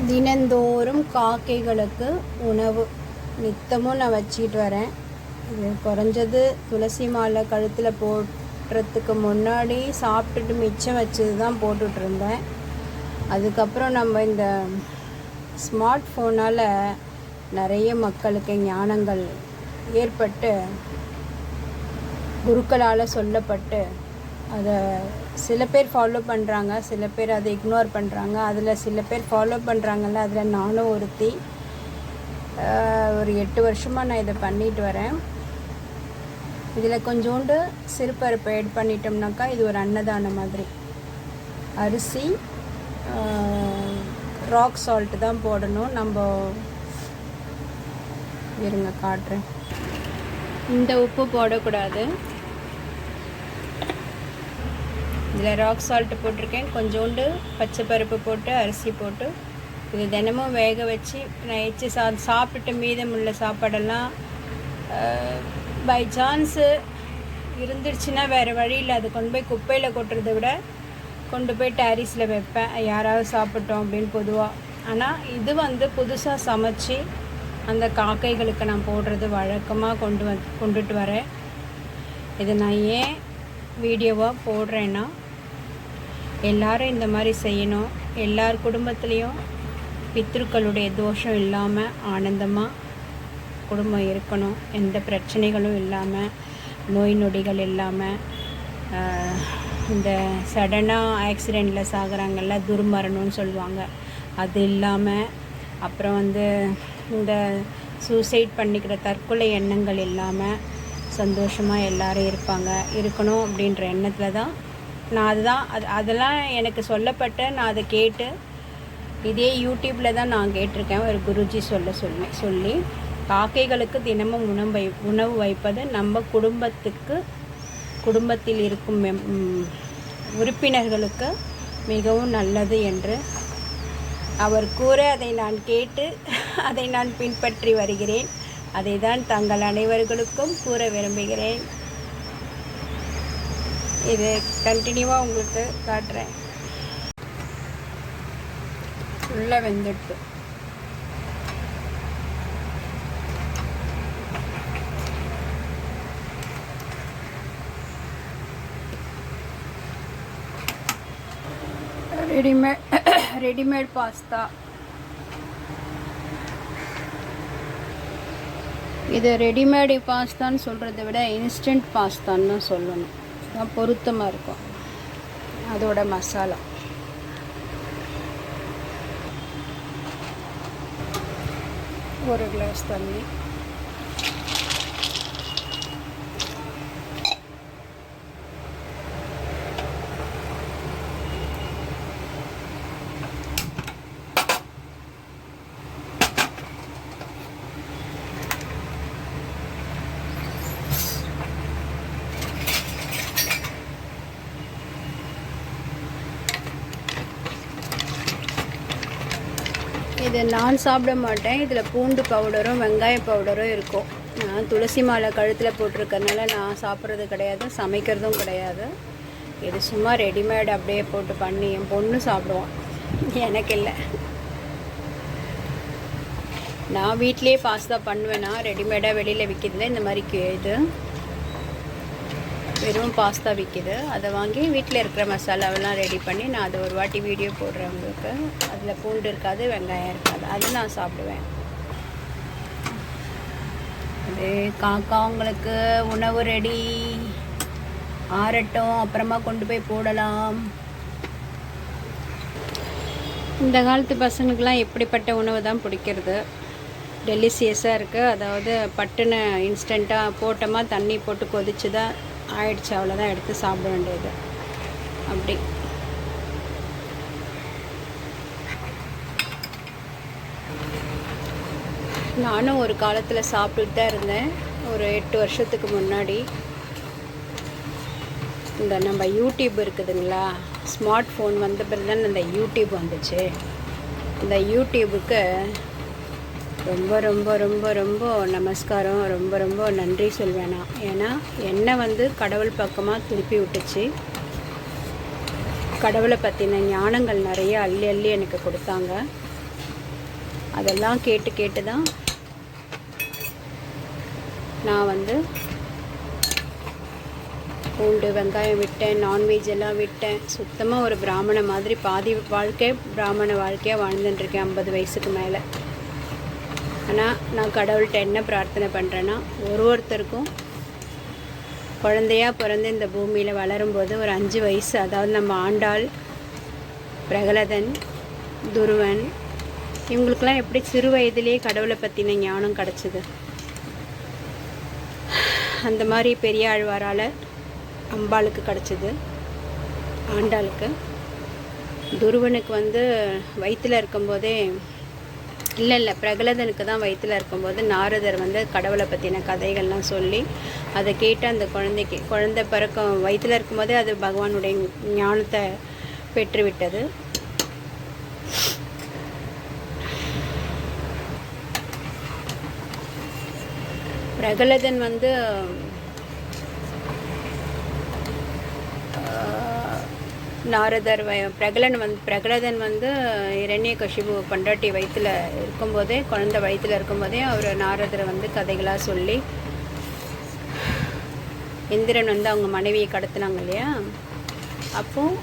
தினந்தோறும் காக்கைகளுக்கு உணவு நித்தமும் நான் வச்சிட்டு வரேன். இது குறைஞ்சது துளசி மாலை கழுத்தில் போடுறதுக்கு முன்னாடி சாப்பிட்டுட்டு மிச்சம் வச்சது தான் போட்டுட்ருந்தேன். அதுக்கப்புறம் நம்ம இந்த ஸ்மார்ட் ஃபோனால் நிறைய மக்களுக்கு ஞானங்கள் ஏற்பட்டு குருக்களால் சொல்லப்பட்டு அதை சில பேர் ஃபாலோ பண்ணுறாங்க, சில பேர் அதை இக்னோர் பண்ணுறாங்க. அதில் சில பேர் ஃபாலோ பண்ணுறாங்கல்ல, அதில் நானும் ஒருத்தி. ஒரு 8 வருஷமாக நான் இதை பண்ணிட்டு வரேன். இதில் கொஞ்சோண்டு சிறுபருப்பு ஆட் பண்ணிட்டோம்னாக்கா இது ஒரு அன்னதானம் மாதிரி. அரிசி, ராக் சால்ட்டு தான் போடணும். நம்ம இருங்க காட்டுறேன். இந்த உப்பு போடக்கூடாது. இதில் ராக் சால்ட்டு போட்டிருக்கேன். கொஞ்சோண்டு பச்சை பருப்பு போட்டு அரிசி போட்டு இது தினமும் வேக வச்சு நான் எச்சு சாப்பிட்டுட்டு மீதமுள்ள சாப்பாடெல்லாம் பை சான்ஸு இருந்துருச்சுன்னா வேறு வழியில் அது கொண்டு போய் குப்பையில் கொட்டுறதை விட கொண்டு போய் டேரிஸில் வைப்பேன், யாராவது சாப்பிட்டோம் அப்படின்னு பொதுவாக. ஆனால் இது புதுசாக சமைச்சு அந்த காக்கைகளுக்கு நான் போடுறது வழக்கமாக கொண்டுட்டு வரேன். இதை நான் ஏன் வீடியோவாக போடுறேன்னா, எல்லாரும் இந்த மாதிரி செய்யணும். எல்லார் குடும்பத்துலேயும் பித்ருக்களுடைய தோஷம் இல்லாமல் ஆனந்தமாக குடும்பம் இருக்கணும். எந்த பிரச்சனைகளும் இல்லாமல், நோய் நொடிகள் இல்லாமல், இந்த சடனாக ஆக்சிடெண்ட்டில் சாகிறாங்கல்ல, துர்மரணம்னு சொல்லுவாங்க, அது இல்லாமல், அப்புறம் இந்த சூசைட் பண்ணிக்கிற தற்கொலை எண்ணங்கள் இல்லாமல் சந்தோஷமாக எல்லோரும் இருக்கணும் அப்படின்ற எண்ணத்தில் தான் நான் அதெல்லாம் எனக்கு சொல்லப்பட்ட நான் அதை கேட்டு இதே யூடியூப்பில் தான் நான் கேட்டிருக்கேன். ஒரு குருஜி சொல்லி காக்கைகளுக்கு தினமும் உணவு வைப்பது நம்ம குடும்பத்தில் இருக்கும் உறுப்பினர்களுக்கு மிகவும் நல்லது என்று அவர் கூற அதை நான் கேட்டு அதை நான் பின்பற்றி வருகிறேன். அதை தான் தங்கள் அனைவர்களுக்கும் கூற விரும்புகிறேன். இது கண்டினியூவாக உங்களுக்கு காட்டுறேன். ஃபுல்லாக வெந்துட்டு ரெடிமேட் பாஸ்தா. இது ரெடிமேடு பாஸ்தான்னு சொல்கிறத விட இன்ஸ்டன்ட் பாஸ்தான்னு தான் சொல்லணும். தான் பொருத்தமாக இருக்கும். அதோட மசாலா ஒரு கிளாஸ் தண்ணி, இது நான் சாப்பிட மாட்டேன். இதில் பூண்டு பவுடரும் வெங்காய பவுடரும் இருக்கும். நான் துளசி மாலை கழுத்தில் போட்டிருக்கறனால நான் சாப்பிட்றது கிடையாது, சமைக்கிறதும் கிடையாது. இது சும்மா ரெடிமேட் அப்படியே போட்டு பண்ணி என் பொண்ணு சாப்பிடுவான், எனக்கு இல்லை. நான் வீட்டிலே பாஸ்தா பண்ணுவேன்னா ரெடிமேடாக வெளியில் விற்கிதுல இந்த மாதிரி இது வெறும் பாஸ்தா விற்கிது. அதை வாங்கி வீட்டில் இருக்கிற மசாலாவெல்லாம் ரெடி பண்ணி நான் அதை ஒரு வாட்டி வீடியோ போடுறேன் உங்களுக்கு. அதில் பூண்டு இருக்காது, வெங்காயம் இருக்காது, அது நான் சாப்பிடுவேன். அது காக்காங்களுக்கு உணவு ரெடி ஆறட்டும், அப்புறமா கொண்டு போய் போடலாம். இந்த காலத்து பசங்களுக்கெலாம் எப்படிப்பட்ட உணவு தான் பிடிக்கிறது, டெலிசியஸாக இருக்குது. அதாவது பட்டுன்னு இன்ஸ்டண்ட்டாக போட்டோமா தண்ணி போட்டு கொதிச்சு தான் ஆயிடுச்சு, அவ்வளோதான், எடுத்து சாப்பிட வேண்டியது. அப்படி நானும் ஒரு காலத்தில் சாப்பிட்டுட்டு தான் இருந்தேன். ஒரு 8 வருஷத்துக்கு முன்னாடி இந்த நம்ம யூடியூப் இருக்குதுங்களா, ஸ்மார்ட் ஃபோன் வந்த பிறகு தான் இந்த யூடியூப் வந்துச்சு. இந்த யூடியூபுக்கு ரொம்ப ரொம்ப ரொம்ப ரொம்ப நமஸ்காரம், ரொம்ப ரொம்ப நன்றி சொல்வேன் நான். ஏன்னா என்னை கடவுள் பக்கமாக திருப்பி விட்டுச்சு. கடவுளை பற்றின ஞானங்கள் நிறைய அள்ளி அள்ளி எனக்கு கொடுத்தாங்க. அதெல்லாம் கேட்டு கேட்டு தான் நான் வந்து பூண்டு வெங்காயம் விட்டேன், நான்வெஜ் எல்லாம் விட்டேன். சுத்தமாக ஒரு பிராமண மாதிரி பாதி வாழ்க்கை பிராமண வாழ்க்கையாக வாழ்ந்துட்டுருக்கேன் 50 வயசுக்கு மேலே. ஆனால் நான் கடவுள்கிட்ட என்ன பிரார்த்தனை பண்ணுறேன்னா, ஒருத்தருக்கும் குழந்தையாக பிறந்து இந்த பூமியில் வளரும்போது ஒரு 5 வயசு, அதாவது நம்ம ஆண்டாள், பிரகலதன், துருவன், இவங்களுக்கெல்லாம் எப்படி சிறு வயதிலேயே கடவுளை பற்றின ஞானம் கிடச்சிது. அந்த மாதிரி பெரிய ஆழ்வாரால் அம்பாளுக்கு கிடச்சிது, ஆண்டாளுக்கு. துருவனுக்கு வந்து வயிற்றில் இருக்கும்போதே இல்லை பிரகலதனுக்கு தான் வயிற்றில் இருக்கும்போது நாரதர் வந்து கடவுளை பற்றின கதைகள்லாம் சொல்லி அதை கேட்டு அந்த குழந்தை பிறக்கும் வயிற்றில் இருக்கும்போதே அது பகவானுடைய ஞானத்தை பெற்றுவிட்டது. பிரகலதன் வந்து நாரதர் பிரகலதன் வந்து இரண்யகசிபு பண்டாட்டி வயிற்றில் இருக்கும்போதே, குழந்தை வயிற்றில் இருக்கும்போதே அவர் நாரதரை வந்து கதைகளாக சொல்லி, இந்திரன் வந்து அவங்க மனைவியை கடத்தினாங்க இல்லையா, அப்போது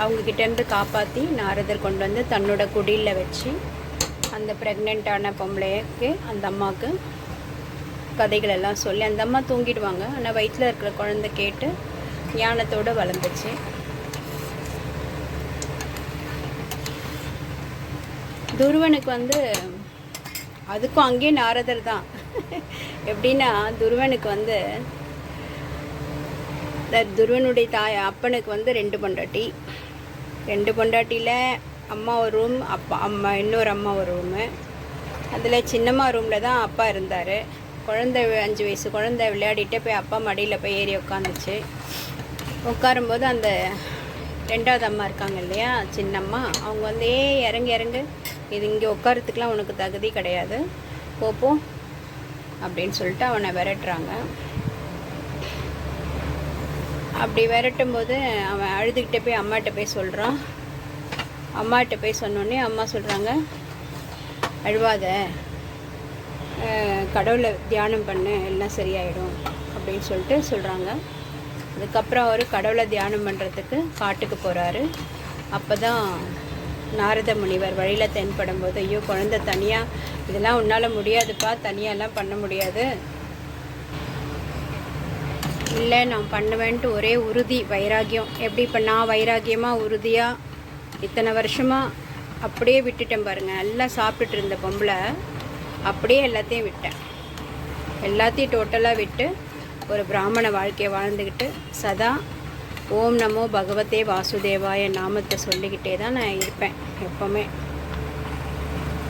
அவங்கக்கிட்டேருந்து காப்பாற்றி நாரதர் கொண்டு வந்து தன்னோட குடியில் வச்சு அந்த ப்ரெக்னெண்ட்டான பொம்பளைக்கு, அந்த அம்மாவுக்கு கதைகள் எல்லாம் சொல்லி, அந்த அம்மா தூங்கிடுவாங்க. ஆனால் வயிற்றில் இருக்கிற குழந்தை கேட்டு ஞானத்தோடு வளர்ந்துச்சு. துருவனுக்கு வந்து அதுக்கும் அங்கேயே நாரதர் தான். எப்படின்னா துருவனுக்கு வந்து துருவனுடைய அப்பனுக்கு வந்து 2 பொண்டாட்டி. 2 பொண்டாட்டியில் அம்மா ஒரு ரூம், அம்மா இன்னொரு அம்மா ஒரு ரூமு. அதில் சின்னம்மா ரூமில் தான் அப்பா இருந்தார். குழந்தை 5 வயசு குழந்தை விளையாடிட்டு போய் அப்பா மடியில் போய் ஏறி உட்காந்துச்சு. உட்காரும்போது அந்த 2வது அம்மா இருக்காங்க இல்லையா, சின்னம்மா, அவங்க வந்து இறங்கு இது இங்கே உட்காரத்துக்குலாம் உனக்கு தகுதி கிடையாது, போப்போம் அப்படின்னு சொல்லிட்டு அவனை விரட்டுறாங்க. அப்படி விரட்டும்போது அவன் அழுதுகிட்டே போய் அம்மாட்ட போய் சொல்கிறான். அம்மாட்ட போய் சொன்னோடனே அம்மா சொல்கிறாங்க, அழுவாத, கடவுளை தியானம் பண்ணு, எல்லாம் சரியாயிடும் அப்படின்னு சொல்லிட்டு சொல்கிறாங்க. அதுக்கப்புறம் அவர் கடவுளை தியானம் பண்ணுறதுக்கு காட்டுக்கு போகிறாரு. அப்போ தான் நாரத முனிவர் வழியில் தென்படும் போது, ஐயோ குழந்தை தனியாக, இதெல்லாம் உன்னால் முடியாதுப்பா, தனியாலாம் பண்ண முடியாது, இல்லை நான் பண்ணுவேன்ட்டு ஒரே உறுதி, வைராக்கியம். எப்படி இப்போ நான் வைராக்கியமாக உறுதியாக இத்தனை வருஷமாக அப்படியே விட்டுட்டேன் பாருங்கள். எல்லாம் சாப்பிட்டுட்டு இருந்த பொம்பளை அப்படியே எல்லாத்தையும் விட்டேன், எல்லாத்தையும் டோட்டலாக விட்டு ஒரு பிராமண வாழ்க்கையை வாழ்ந்துக்கிட்டு சதா ஓம் நமோ பகவதே வாசுதேவாய நாமத்தை சொல்லிக்கிட்டே தான் நான் இருப்பேன் எப்போவுமே.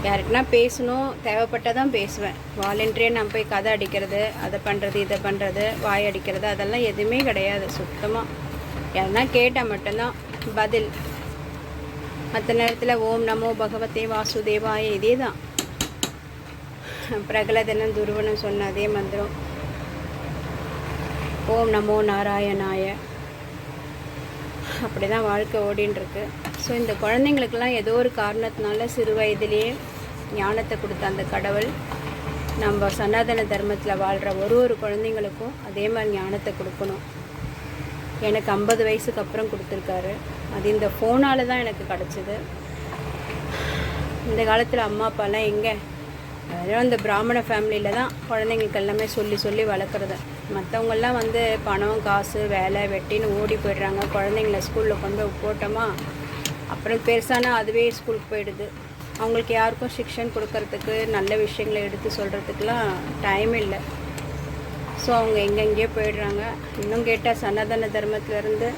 யாருக்குன்னா பேசணும், தேவைப்பட்டால் தான் பேசுவேன். வாலண்டரியாக நான் போய் கதை அடிக்கிறது, அதை பண்ணுறது, இதை பண்ணுறது, வாய் அடிக்கிறது, அதெல்லாம் எதுவுமே கிடையாது சுத்தமாக. யாருன்னா கேட்டால் மட்டும்தான் பதில். மற்ற நேரத்தில் ஓம் நமோ பகவதே வாசுதேவாய இதே தான். பிரகலதனும் துருவனும் சொன்ன அதே மந்திரம், ஓம் நமோ நாராயணாய. அப்படி தான் வாழ்க்கை ஓடின்ட்டுருக்கு. ஸோ இந்த குழந்தைங்களுக்கெல்லாம் ஏதோ ஒரு காரணத்தினால சிறு வயதிலேயே ஞானத்தை கொடுத்த அந்த கடவுள் நம்ம சனாதன தர்மத்தில் வாழ்கிற ஒரு குழந்தைங்களுக்கும் அதே மாதிரி ஞானத்தை கொடுக்கணும். எனக்கு 50 வயசுக்கு அப்புறம் கொடுத்துருக்காரு. அது இந்த ஃபோனால் தான் எனக்கு கிடச்சிது. இந்த காலத்தில் அம்மா அப்பாலாம் எங்கே, அதெல்லாம் இந்த பிராமண ஃபேமிலியில் தான் குழந்தைங்களுக்கு எல்லாமே சொல்லி வளர்க்குறது. மற்றவங்கெல்லாம் வந்து பணம், காசு, வேலை, வெட்டின்னு ஓடி போயிடுறாங்க. குழந்தைங்கள ஸ்கூலில் கொண்டு போட்டோமா, அப்புறம் பெருசானா அதுவே ஸ்கூலுக்கு போயிடுது. அவங்களுக்கு யாருக்கும் சிக்ஷன் கொடுக்கறதுக்கு, நல்ல விஷயங்களை எடுத்து சொல்கிறதுக்கெலாம் டைம் இல்லை. ஸோ அவங்க எங்கெங்கேயோ போயிடுறாங்க. இன்னும் கேட்டால் சனாதன தர்மத்திலேருந்து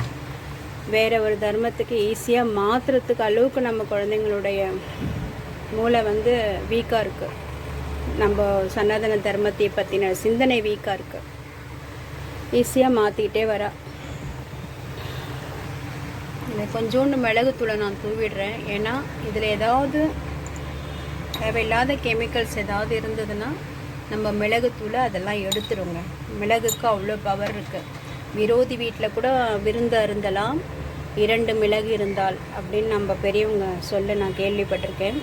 வேறு ஒரு தர்மத்துக்கு ஈஸியாக மாற்றுறதுக்கு அளவுக்கு நம்ம குழந்தைங்களுடைய மூளை வந்து வீக்காக இருக்குது. நம்ம சனாதன தர்மத்தை பற்றின சிந்தனை வீக்காக இருக்குது. ஈஸியாக மாற்றிக்கிட்டே வரா. இதை கொஞ்சோண்டு மிளகுத்தூளை நான் தூவிடுறேன். ஏன்னா இதில் ஏதாவது தேவையில்லாத கெமிக்கல்ஸ் ஏதாவது இருந்ததுன்னா நம்ம மிளகுத்தூளை அதெல்லாம் எடுத்துருங்க. மிளகுக்கு அவ்வளோ பவர் இருக்குது. விரோதி வீட்டில் கூட விருந்து அருந்தலாம் 2 மிளகு இருந்தால் அப்படின்னு நம்ம பெரியவங்க சொல்ல நான் கேள்விப்பட்டிருக்கேன்.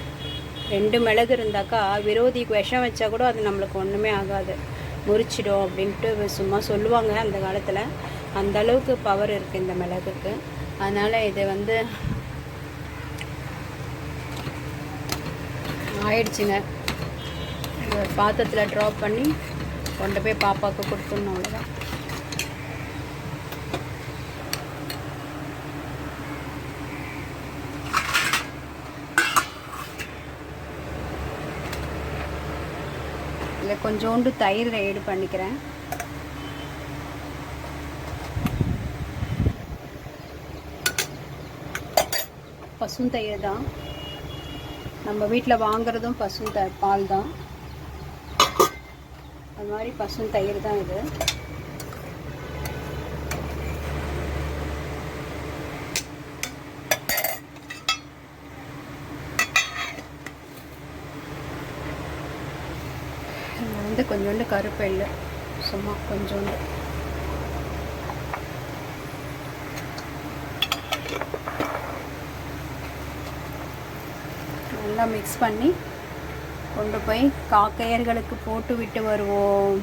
2 மிளகு இருந்தாக்கா விரோதிக்கு விஷம் வச்சா கூட அது நம்மளுக்கு ஒன்றுமே ஆகாது, முறிச்சிடும் அப்படின்ட்டு சும்மா சொல்லுவாங்க அந்த காலத்தில். அந்த அளவுக்கு பவர் இருக்குது இந்த மிளகுக்கு. அதனால் இது வந்து ஆயிடுச்சுங்க. ஒரு பாத்திரத்தில் ட்ராப் பண்ணி கொண்டு போய் பாப்பாவுக்கு கொடுத்துடணும், அவ்வளோதான். இதில் கொஞ்சோண்டு தயிர் ஆட் பண்ணிக்கிறேன். பசுந்தயிர் தான், நம்ம வீட்டில் வாங்குறதும் பால் தான். அது மாதிரி பசுந்தயிர் தான் இது. இதில் வந்து கொஞ்சோண்டு கருப்பு எள்ளு, சும்மா கொஞ்சோண்டு. நல்லா மிக்ஸ் பண்ணி கொண்டு போய் காக்கையர்களுக்கு போட்டு விட்டு வருவோம்.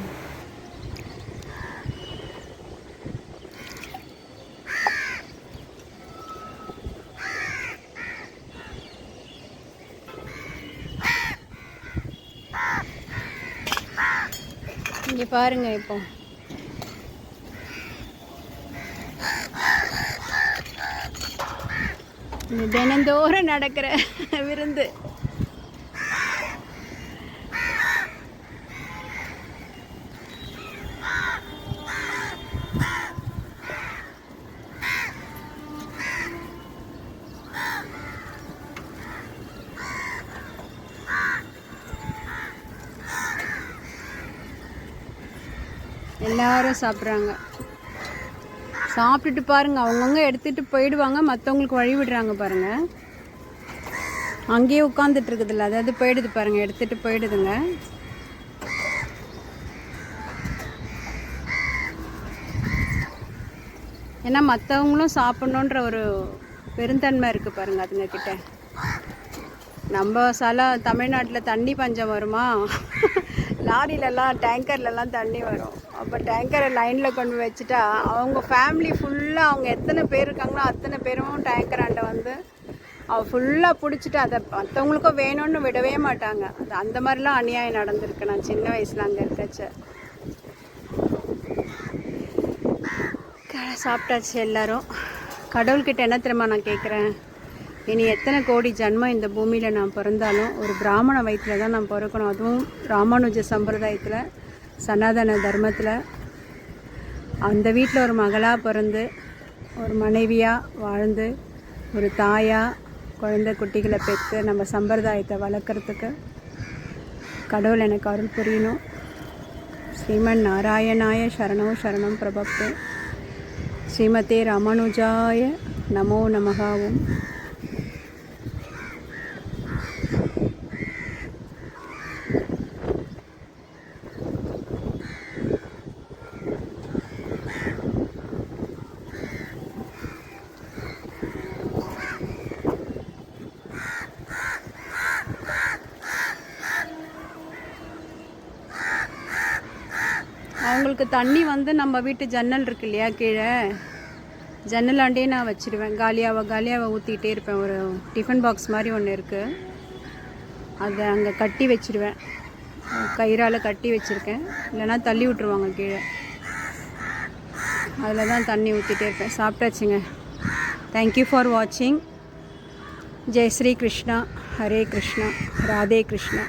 இங்கே பாருங்க, இப்போ தினந்தோறும் நடக்கிற விருந்து. எல்லாரும் சாப்பிட்றாங்க. சாப்பிட்டுட்டு பாருங்கள், அவங்கவுங்க எடுத்துகிட்டு போயிடுவாங்க, மற்றவங்களுக்கு வழி விடுறாங்க பாருங்கள். அங்கேயே உட்காந்துட்டு இருக்குதுல்ல, அதாவது போயிடுது பாருங்கள், எடுத்துகிட்டு போயிடுதுங்க. ஏன்னா மற்றவங்களும் சாப்பிட்ணுன்ற ஒரு பெருந்தன்மை இருக்குது பாருங்கள் அதுங்கக்கிட்ட. நம்ம தமிழ்நாட்டில் தண்ணி பஞ்சம் வருமா, லாரிலெல்லாம் டேங்கர்லலாம் தண்ணி வரும். அப்போ டேங்கரை லைனில் கொண்டு வச்சுட்டா அவங்க ஃபேமிலி ஃபுல்லாக, அவங்க எத்தனை பேர் இருக்காங்களோ அத்தனை பேரும் டேங்கராண்ட வந்து ஃபுல்லாக பிடிச்சிட்டு அதை மற்றவங்களுக்கும் வேணும்னு விடவே மாட்டாங்க. அது அந்த மாதிரிலாம் அநியாயம் நடந்திருக்கு. நான் சின்ன வயசில் அங்கே இருக்கச்ச. சாப்பிட்டாச்சு எல்லோரும். கடவுள்கிட்ட என்ன தெரியுமா நான் கேட்குறேன், இனி எத்தனை கோடி ஜன்மம் இந்த பூமியில் நான் பிறந்தாலும் ஒரு பிராமண வயிற்றில் தான் நான் பிறக்கணும். அதுவும் ராமானுஜ சம்பிரதாயத்தில், சனாதன தர்மத்தில். அந்த வீட்டில் ஒரு மகளாக பிறந்து, ஒரு மனைவியாக வாழ்ந்து, ஒரு தாயாக குழந்தை குட்டிகளை பெற்று நம்ம சம்பிரதாயத்தை வளர்க்குறதுக்கு கடவுள் எனக்கு அருள் புரியணும். ஸ்ரீமன் நாராயணாய சரணோ சரணம் பிரபப்தே. ஸ்ரீமதே ராமானுஜாய நமோ நமகாவும். அவங்களுக்கு தண்ணி வந்து நம்ம வீட்டு ஜன்னல் இருக்கு இல்லையா, கீழே ஜன்னலாண்டே நான் வச்சுடுவேன். காலியாவை ஊற்றிக்கிட்டே இருப்பேன். ஒரு டிஃபன் பாக்ஸ் மாதிரி ஒன்று இருக்குது, அதை அங்கே கட்டி வச்சுடுவேன். கயிறால் கட்டி வச்சுருக்கேன், இல்லைனா தள்ளி விட்ருவாங்க கீழே. அதில் தான் தண்ணி ஊற்றிட்டே இருப்பேன். சாப்பிட்டாச்சுங்க. தேங்க்யூ ஃபார் வாட்சிங். ஜெய் ஸ்ரீ கிருஷ்ணா, ஹரே கிருஷ்ணா, ராதே கிருஷ்ணா.